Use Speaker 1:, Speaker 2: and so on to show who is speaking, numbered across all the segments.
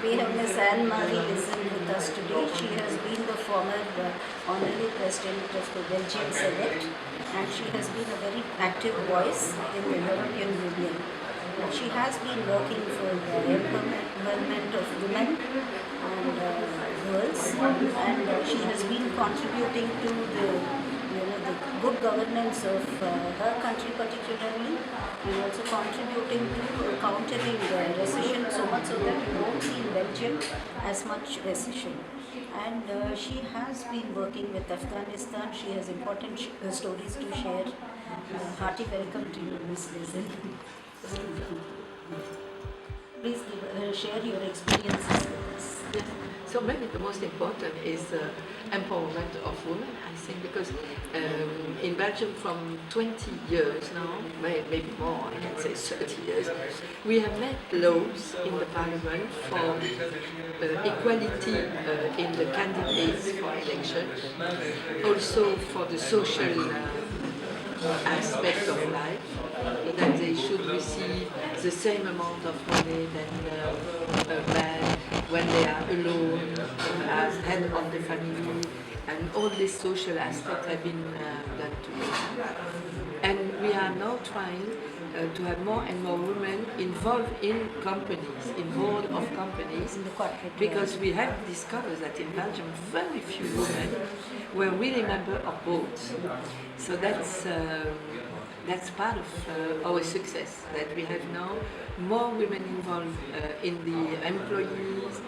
Speaker 1: We have Ms. Anne-Marie Lizin with us today. She has been the former honorary president of the Belgian Senate, and she has been a very active voice in the European Union. She has been working for the empowerment of women and girls, and she has been contributing to the the good governance of her country particularly, and also contributing to countering recession, so much so that we don't see in Belgium as much recession. And she has been working with Afghanistan. She has important stories to share. Hearty welcome to you, Ms. Lizin. Please share your experiences with us.
Speaker 2: So maybe the most important is empowerment of women, I think, because in Belgium from 20 years now, maybe more, I can say 30 years, we have made laws in the parliament for equality in the candidates for election, also for the social aspect of life, that they should receive the same amount of money than men when they are alone, as head of the family, and all these social aspects have been done together. And we are now trying to have more and more women involved in companies, in board of companies, because we have discovered that in Belgium very few women were really members of boards. So that's part of our success, that we have now more women involved in the employees,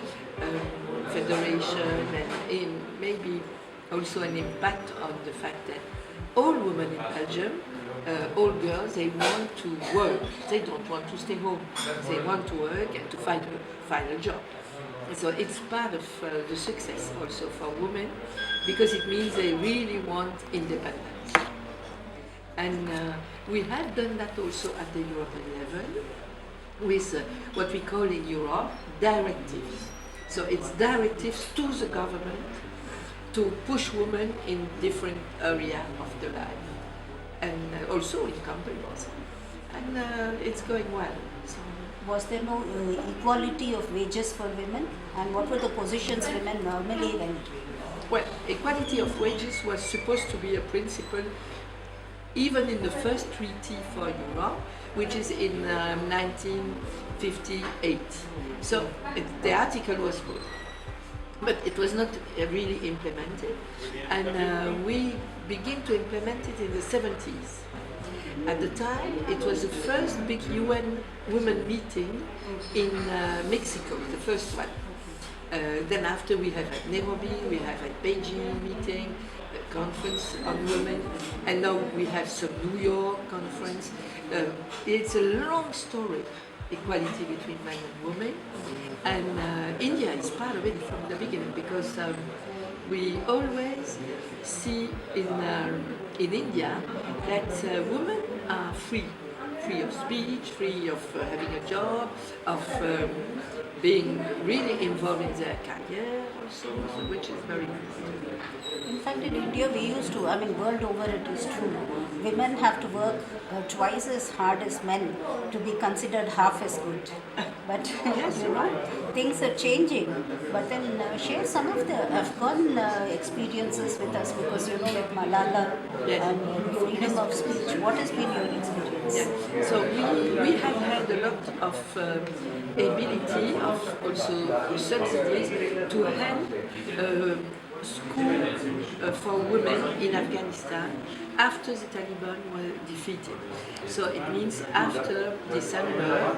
Speaker 2: federation, and in maybe also an impact on the fact that all women in Belgium, all girls, they want to work. They don't want to stay home. They want to work and to find a job. So it's part of the success also for women, because it means they really want independence. And we have done that also at the European level with what we call in Europe directives. So it's directives to the government to push women in different areas of the life, and also in companies. And it's going well. So,
Speaker 1: was there no equality of wages for women? And what were the positions women normally held?
Speaker 2: Well, equality of wages was supposed to be a principle even in the first treaty for Europe, which is in 1958. So the article was good, but it was not really implemented. And we began to implement it in the 70s. At the time, it was the first big UN women meeting in Mexico, the first one. Then after we have at Nairobi, we have at Beijing meeting, conference on women, and now we have some New York conference. It's a long story, equality between men and women, and India is part of it from the beginning, because we always see in India that women are free of speech, free of having a job, of being really involved in their career also, which is very important.
Speaker 1: In fact, in India, we used to, world over it is true. Women have to work twice as hard as men to be considered half as good. But, things are changing. But then share some of the Afghan experiences with us, because, with Malala and freedom of speech, what has been your experience?
Speaker 2: Yeah. So we have had a lot of ability, of also subsidies to help school for women in Afghanistan after the Taliban were defeated. So it means after December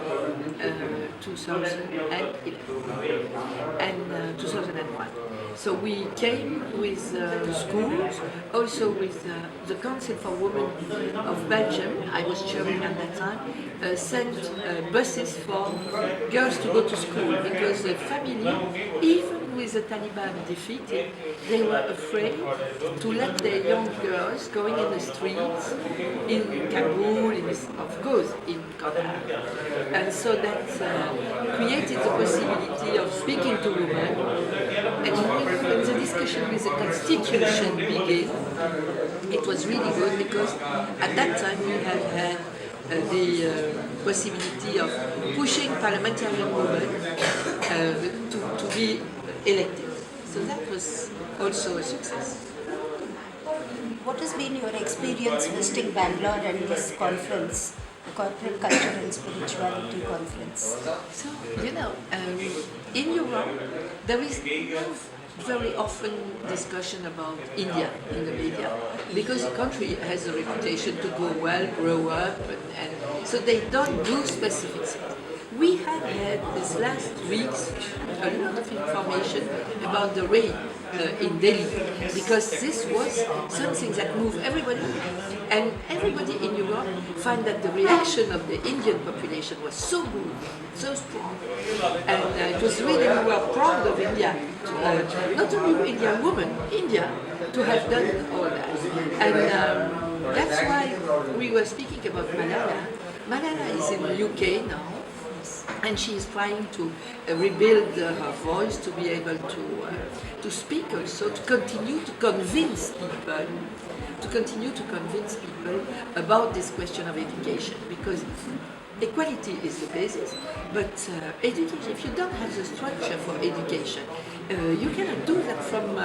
Speaker 2: 2011 and 2001. So we came with schools, also with the Council for Women of Belgium, I was chairing at that time, sent buses for girls to go to school, because the family, even with the Taliban defeated, they were afraid to let their young girls going in the streets in Kabul, of course in Kandahar. And so that created the possibility of speaking to women. And when the discussion with the constitution began, it was really good, because at that time we had had the possibility of pushing parliamentarian women to be elected. So that was also a success.
Speaker 1: What has been your experience visiting Bangalore and this conference, the Corporate Culture and Spirituality Conference?
Speaker 2: So, in Europe, there is no very often discussion about India in the media because the country has a reputation to go well, grow up, and so they don't do specific things. We have had these last weeks a lot of information about the rain in Delhi because this was something that moved everybody, and everybody in Europe find that the reaction of the Indian population was so good, so strong, and it was really, we were proud of India, not only Indian women, India, to have done all that, and that's why we were speaking about Malala. Malala is in the UK now, and she is trying to rebuild her voice to be able to speak also, to continue to convince people about this question of education, because equality is the basis, but education, if you don't have the structure for education, you cannot do that from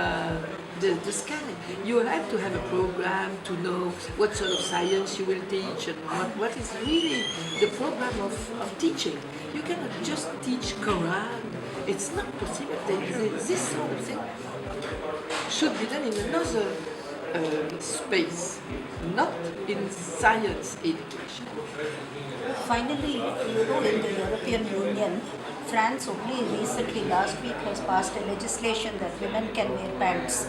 Speaker 2: the sky. You have to have a program to know what sort of science you will teach and what is really the program of teaching. You cannot just teach Quran. It's not possible. This sort of thing should be done in another space, not in science education.
Speaker 1: Finally, in the European Union, France only recently, last week, has passed a legislation that women can wear pants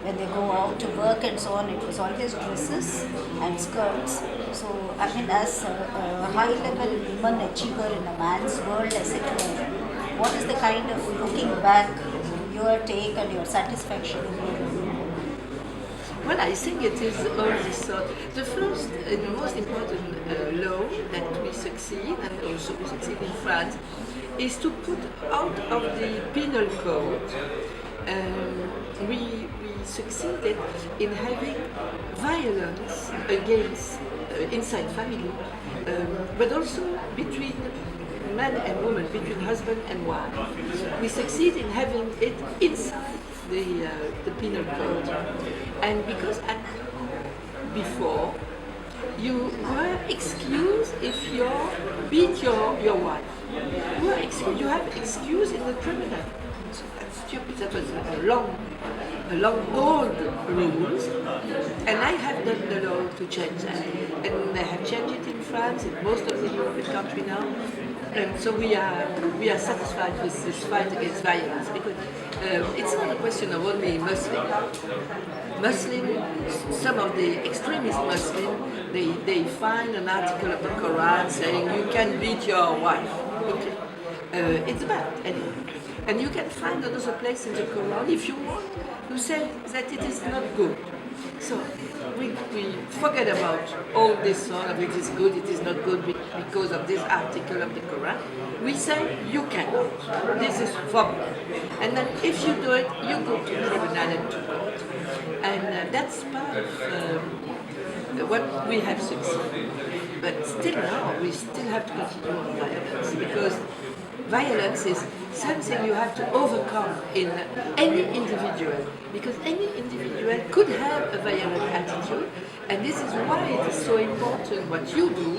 Speaker 1: when they go out to work and so on. It was always dresses and skirts. So, I mean, as a high-level woman achiever in a man's world, as it were, what is the kind of, looking back, your take and your satisfaction in your role?
Speaker 2: Well, I think it is all this sort. The first and the most important law that we succeed, and also we succeed in France, is to put out of the penal code. We succeeded in having violence against inside family, but also between man and woman, between husband and wife. We succeed in having it inside the penal code, and because before you were excused if you beat your wife. You were excused. You have excuse in the criminal. So that's stupid. That was a long old rules, and I have done the law to change that, and I have changed it in France, in most of the European countries now. And so we are satisfied with this fight against violence, because it's not a question of only Muslim. Some of the extremist Muslims, they find an article of the Quran saying you can beat your wife. Okay. It's bad. And you can find another place in the Quran, if you want, to say that it is not good. So we forget about all this sort of it is good, it is not good because of this article of the Quran. We say you cannot. This is forbidden. And then if you do it, you go to tribunal and to court. And that's part of what we have succeeded. But still now, we still have to continue on violence, because violence is something you have to overcome in any individual, because any individual could have a violent attitude, and this is why it is so important what you do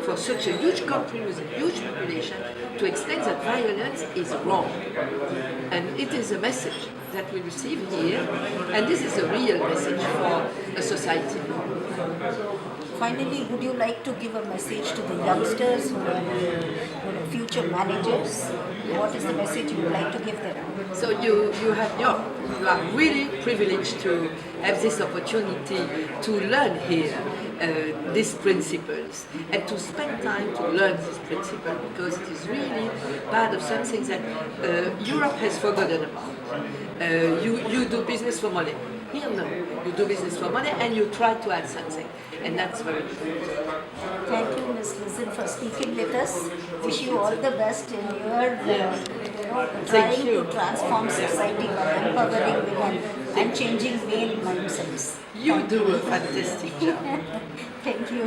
Speaker 2: for such a huge country with a huge population to explain that violence is wrong. And it is a message that we receive here, and this is a real message for a society.
Speaker 1: Finally, would you like to give a message to the youngsters who are future managers? What is the message you would like to give them?
Speaker 2: So you are really privileged to have this opportunity to learn here these principles, and to spend time to learn these principles, because it is really part of something that Europe has forgotten about. You do business for money. Here, no. You do business for money and you try to add something. And that's very good.
Speaker 1: Thank you, Ms. Lizin, for speaking with us. Wish you all the best in your trying to transform society by empowering women and changing male mindsets.
Speaker 2: You do a fantastic job.
Speaker 1: Thank you.